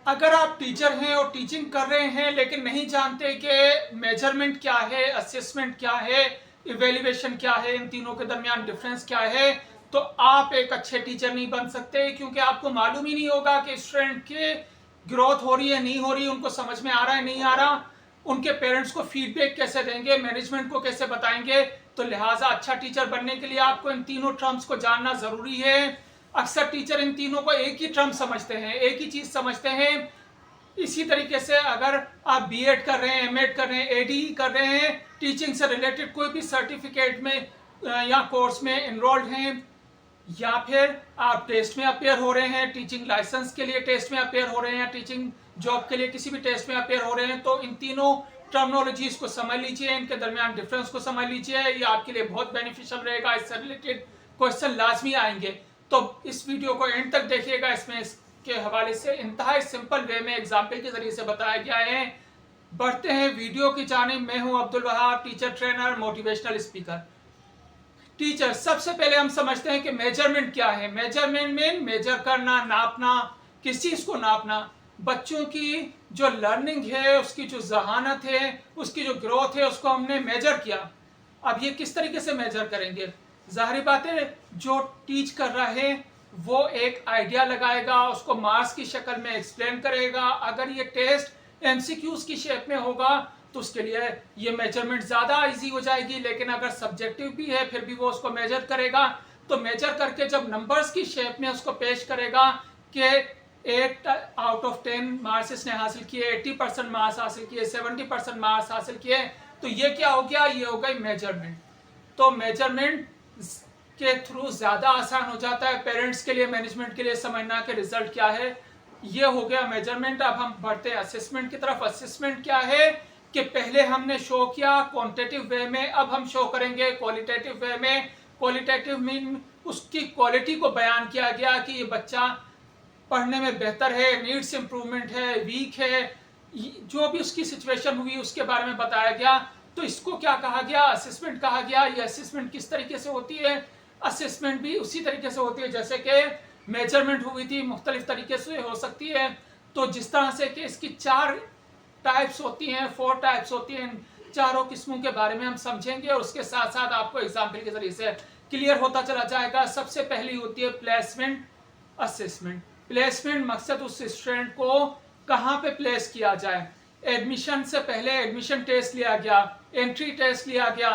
अगर आप टीचर हैं और टीचिंग कर रहे हैं लेकिन नहीं जानते कि मेजरमेंट क्या है, असेसमेंट क्या है, इवेल्युएशन क्या है, इन तीनों के दरमियान डिफरेंस क्या है, तो आप एक अच्छे टीचर नहीं बन सकते, क्योंकि आपको मालूम ही नहीं होगा कि स्टूडेंट की ग्रोथ हो रही है नहीं हो रही, उनको समझ में आ रहा है नहीं आ रहा, उनके पेरेंट्स को फीडबैक कैसे देंगे, मैनेजमेंट को कैसे बताएंगे। तो लिहाजा अच्छा टीचर बनने के लिए आपको इन तीनों टर्म्स को जानना जरूरी है। अक्सर टीचर इन तीनों को एक ही टर्म समझते हैं, एक ही चीज समझते हैं। इसी तरीके से अगर आप बीएड कर रहे हैं, एमएड कर रहे हैं, एडी कर रहे हैं, टीचिंग से रिलेटेड कोई भी सर्टिफिकेट में या कोर्स में इनरोल्ड हैं, या फिर आप टेस्ट में अपेयर हो रहे हैं, टीचिंग लाइसेंस के लिए टेस्ट में अपेयर हो रहे हैं, टीचिंग जॉब के लिए किसी भी टेस्ट में अपेयर हो रहे हैं, तो इन तीनों टर्मिनोलॉजीज को समझ लीजिए, इनके दरमियान डिफरेंस को समझ लीजिए। ये आपके लिए बहुत बेनिफिशियल रहेगा। इससे रिलेटेड क्वेश्चन लाजमी आएंगे, तो इस वीडियो को एंड तक देखिएगा। इसमें इसके हवाले से इंतहाई सिंपल वे में एग्जाम्पल के जरिए से बताया गया है। बढ़ते हैं वीडियो की जानिब। मैं हूं Abdul Wahab, teacher trainer, motivational speaker. Teacher, सबसे पहले हम समझते हैं कि मेजरमेंट क्या है। मेजरमेंट में मेजर करना, नापना। किस चीज को नापना? बच्चों की जो लर्निंग है, उसकी जो जहानत है, उसकी जो ग्रोथ है, उसको हमने मेजर किया। अब ये किस तरीके से मेजर करेंगे? जाहिर बात है, जो टीच कर रहा है वो एक आइडिया लगाएगा, उसको मार्क्स की शक्ल में एक्सप्लेन करेगा। अगर ये टेस्ट एमसीक्यूज की शेप में होगा तो उसके लिए ये मेजरमेंट ज़्यादा इजी हो जाएगी। लेकिन अगर सब्जेक्टिव भी है फिर भी वो उसको मेजर करेगा। तो मेजर करके जब नंबर्स की शेप में उसको पेश करेगा कि 8 आउट ऑफ 10 मार्क्स इसने हासिल किए, 80% मार्क्स हासिल किए, 70% मार्क्स हासिल किए, तो ये क्या हो गया? ये हो गई मेजरमेंट। तो मेजरमेंट के थ्रू ज़्यादा आसान हो जाता है पेरेंट्स के लिए, मैनेजमेंट के लिए समझना कि रिजल्ट क्या है। ये हो गया मेजरमेंट। अब हम बढ़ते हैं असेसमेंट की तरफ। असेसमेंट क्या है कि पहले हमने शो किया क्वांटिटेटिव वे में, अब हम शो करेंगे क्वालिटेटिव वे में। क्वालिटेटिव मीन उसकी क्वालिटी को बयान किया गया कि ये बच्चा पढ़ने में बेहतर है, नीड्स इंप्रूवमेंट है, वीक है, जो भी उसकी सिचुएशन हुई उसके बारे में बताया गया। तो इसको क्या कहा गया? असेसमेंट कहा गया। ये असेसमेंट किस तरीके से होती है? असेसमेंट भी उसी तरीके से होती है जैसे कि मेजरमेंट हुई थी, मुख्तलिफ तरीके से हो सकती है। तो जिस तरह से कि इसकी 4 टाइप्स होती हैं, 4 टाइप्स होती हैं, चारों किस्मों के बारे में हम समझेंगे और उसके साथ साथ आपको एग्जाम्पल के जरिए से क्लियर होता चला जाएगा। सबसे पहली होती है प्लेसमेंट असेसमेंट। प्लेसमेंट मकसद उस स्टूडेंट को कहाँ पे प्लेस किया जाए। एडमिशन से पहले एडमिशन टेस्ट लिया गया, एंट्री टेस्ट लिया गया,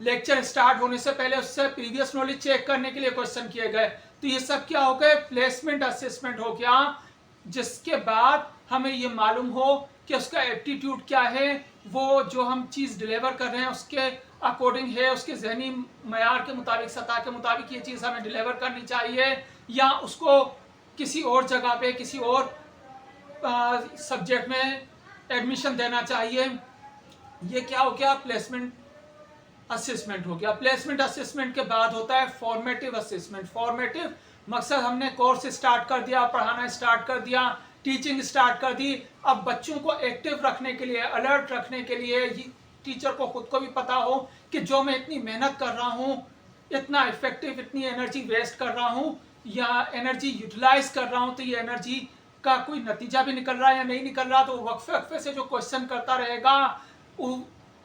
लेक्चर स्टार्ट होने से पहले उससे प्रीवियस नॉलेज चेक करने के लिए क्वेश्चन किए गए। तो ये सब क्या हो गए? प्लेसमेंट असेसमेंट हो गया। जिसके बाद हमें ये मालूम हो कि उसका एप्टीट्यूड क्या है, वो जो हम चीज़ डिलीवर कर रहे हैं उसके अकॉर्डिंग है, उसके जहनी मयार के मुताबिक, सतह के मुताबिक ये चीज़ हमें डिलीवर करनी चाहिए, या उसको किसी और जगह पे किसी और सब्जेक्ट में एडमिशन देना चाहिए। ये क्या हो गया? प्लेसमेंट असेसमेंट हो गया। प्लेसमेंट असेसमेंट के बाद होता है फॉर्मेटिव असेसमेंट। फॉर्मेटिव मकसद हमने कोर्स स्टार्ट कर दिया, पढ़ाना स्टार्ट कर दिया, टीचिंग स्टार्ट कर दी। अब बच्चों को एक्टिव रखने के लिए, अलर्ट रखने के लिए, टीचर को खुद को भी पता हो कि जो मैं इतनी मेहनत कर रहा हूँ, इतना इफेक्टिव, इतनी एनर्जी वेस्ट कर रहा हूँ या एनर्जी यूटिलाइज कर रहा हूँ, तो ये एनर्जी का कोई नतीजा भी निकल रहा है या नहीं निकल रहा। तो वक्फे वक्फे से जो क्वेश्चन करता रहेगा,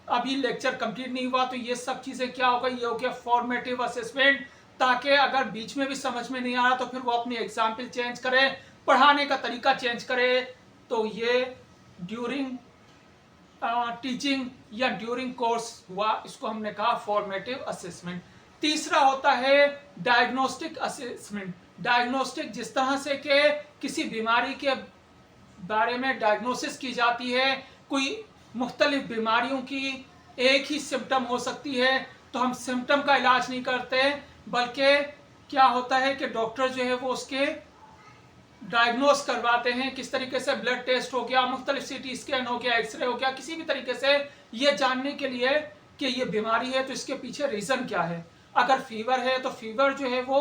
अभी लेक्चर कंप्लीट नहीं हुआ, तो ये सब चीज़ें क्या होगा? ये हो गया फॉर्मेटिव असेसमेंट। ताकि अगर बीच में भी समझ में नहीं आ रहा तो फिर वो अपनी एग्जाम्पल चेंज करे, पढ़ाने का तरीका चेंज करे। तो ये ड्यूरिंग टीचिंग या ड्यूरिंग कोर्स हुआ, इसको हमने कहा फॉर्मेटिव असेसमेंट। तीसरा होता है डायग्नोस्टिक असेसमेंट। डायग्नोस्टिक जिस तरह से कि किसी बीमारी के बारे में डायग्नोसिस की जाती है, कोई मुख्तलिफ बीमारियों की एक ही सिम्टम हो सकती है, तो हम सिम्टम का इलाज नहीं करते, बल्कि क्या होता है कि डॉक्टर जो है वो उसके डायग्नोस करवाते हैं। किस तरीके से? ब्लड टेस्ट हो गया, मुख्तलिफ सीटी स्कैन हो गया, एक्सरे हो गया, किसी भी तरीके से ये जानने के लिए कि ये बीमारी है तो इसके पीछे रीज़न क्या है। अगर फीवर है तो फीवर जो है वो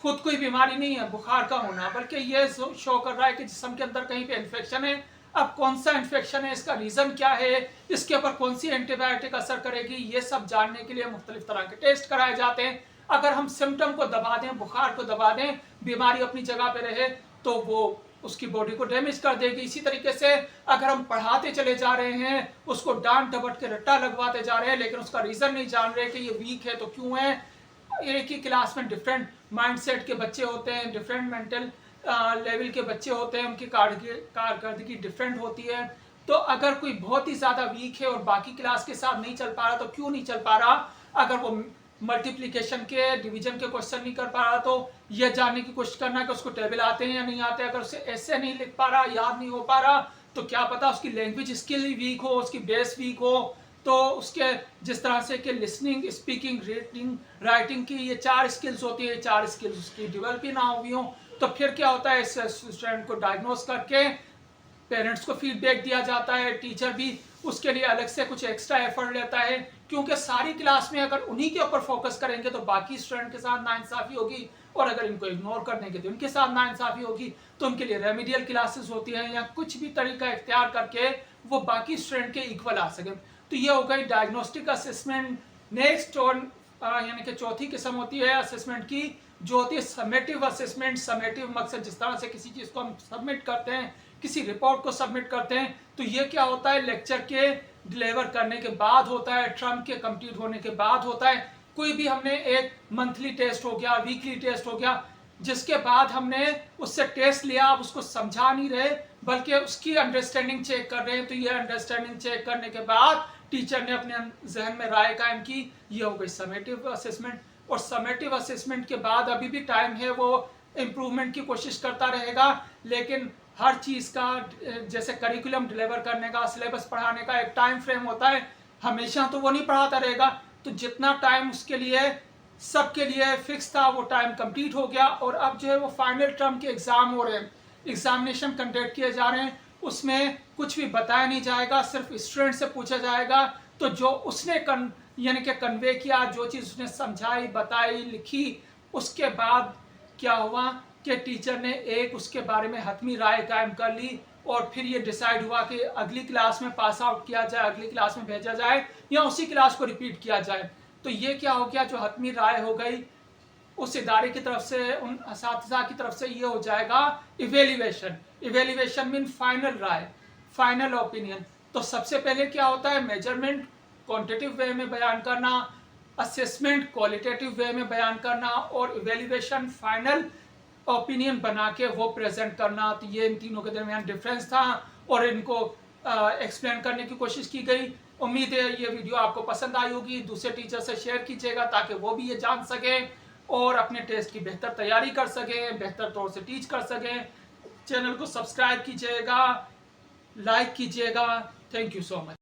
खुद कोई बीमारी नहीं है, बुखार का होना, बल्कि ये शो कर रहा है कि जिस्म के अंदर कहीं पे इन्फेक्शन है। अब कौन सा इन्फेक्शन है, इसका रीज़न क्या है, इसके ऊपर कौन सी एंटीबायोटिक असर करेगी, ये सब जानने के लिए मुख्तलिफ तरह के टेस्ट कराए जाते हैं। अगर हम सिम्टम को दबा दें, बुखार को दबा दें, बीमारी अपनी जगह पे रहे, तो वो उसकी बॉडी को डैमेज कर देगी। इसी तरीके से अगर हम पढ़ाते चले जा रहे हैं, उसको डांट डपट के रट्टा लगवाते जा रहे हैं, लेकिन उसका रीजन नहीं जान रहे कि ये वीक है तो क्यों है। एक ही क्लास में डिफरेंट माइंडसेट के बच्चे होते हैं, डिफरेंट मेंटल लेवल के बच्चे होते हैं, उनकी कारकर्दगी डिफरेंट होती है। तो अगर कोई बहुत ही ज़्यादा वीक है और बाकी क्लास के साथ नहीं चल पा रहा तो क्यों नहीं चल पा रहा, अगर वो मल्टीप्लिकेशन के डिवीजन के क्वेश्चन नहीं कर पा रहा तो यह जानने की कोशिश करना कि उसको टेबल आते हैं या नहीं आते। अगर उसे ऐसे नहीं लिख पा रहा, याद नहीं हो पा रहा, तो क्या पता उसकी लैंग्वेज स्किल ही वीक हो, उसकी बेस वीक हो। तो उसके जिस तरह से कि लिसनिंग, स्पीकिंग, रीडिंग, राइटिंग की ये 4 स्किल्स होती है, 4 स्किल्स उसकी डेवलप ही ना हुई हो, तो फिर क्या होता है, इस स्टूडेंट को डायग्नोस करके पेरेंट्स को फीडबैक दिया जाता है। टीचर भी उसके लिए अलग से कुछ एक्स्ट्रा एफर्ट लेता है, क्योंकि सारी क्लास में अगर उन्हीं के ऊपर फोकस करेंगे तो बाकी स्टूडेंट के साथ नाइंसाफी होगी, और अगर इनको इग्नोर कर देंगे तो उनके साथ नाइंसाफी होगी। तो उनके लिए रेमेडियल क्लासेस होती हैं, या कुछ भी तरीका इख्तियार करके वो बाकी स्टूडेंट के इक्वल आ सके। तो ये हो गई डायग्नोस्टिक असेसमेंट। नेक्स्ट और यानी कि चौथी किस्म होती है असेसमेंट की, जो होती है समेटिव असेसमेंट। समेटिव मकसद जिस तरह से किसी चीज़ को हम सबमिट करते हैं, किसी रिपोर्ट को सबमिट करते हैं, तो ये क्या होता है, लेक्चर के डिलीवर करने के बाद होता है, टर्म के कंप्लीट होने के बाद होता है। कोई भी हमने एक मंथली टेस्ट हो गया, वीकली टेस्ट हो गया, जिसके बाद हमने उससे टेस्ट लिया, आप उसको समझा नहीं रहे बल्कि उसकी अंडरस्टैंडिंग चेक कर रहे हैं, तो ये अंडरस्टैंडिंग चेक करने के बाद टीचर ने अपने जहन में राय कायम की, ये हो गई समेटिव असेसमेंट। और समेटिव असेसमेंट के बाद अभी भी टाइम है, वो इम्प्रूवमेंट की कोशिश करता रहेगा, लेकिन हर चीज़ का जैसे करिकुलम डिलीवर करने का, सिलेबस पढ़ाने का एक टाइम फ्रेम होता है, हमेशा तो वो नहीं पढ़ाता रहेगा। तो जितना टाइम उसके लिए सबके लिए फिक्स था वो टाइम कंप्लीट हो गया, और अब जो है वो फाइनल टर्म के एग्ज़ाम हो रहे हैं, एग्जामिनेशन कंडक्ट किए जा रहे हैं, उसमें कुछ भी बताया नहीं जाएगा, सिर्फ स्टूडेंट से पूछा जाएगा। तो जो उसने यानी कि कन्वे किया, जो चीज़ उसने समझाई, बताई, लिखी, उसके बाद क्या हुआ कि टीचर ने एक उसके बारे में हतमी राय कायम कर ली, और फिर ये डिसाइड हुआ कि अगली क्लास में पास आउट किया जाए, अगली क्लास में भेजा जाए, या उसी क्लास को रिपीट किया जाए। तो ये क्या हो गया, जो हतमी राय हो गई उस इदारे की तरफ से, उन असातिज़ा की तरफ से, ये हो जाएगा इवेल्युएशन। इवेल्युएशन मीन फाइनल राय, फाइनल ओपिनियन। तो सबसे पहले क्या होता है, मेजरमेंट क्वांटिटेटिव वे में बयान करना, असेसमेंट क्वालिटेटिव वे में बयान करना, और इवेल्युएशन फाइनल ओपिनियन बना के वो प्रेजेंट करना। तो ये इन तीनों के दरमियान डिफरेंस था, और इनको एक्सप्लेन करने की कोशिश की गई। उम्मीद है ये वीडियो आपको पसंद आई होगी। दूसरे टीचर से शेयर कीजिएगा ताकि वो भी ये जान सकें और अपने टेस्ट की बेहतर तैयारी कर सकें, बेहतर तौर से टीच कर सकें। चैनल को सब्सक्राइब कीजिएगा, लाइक कीजिएगा। Thank you so much.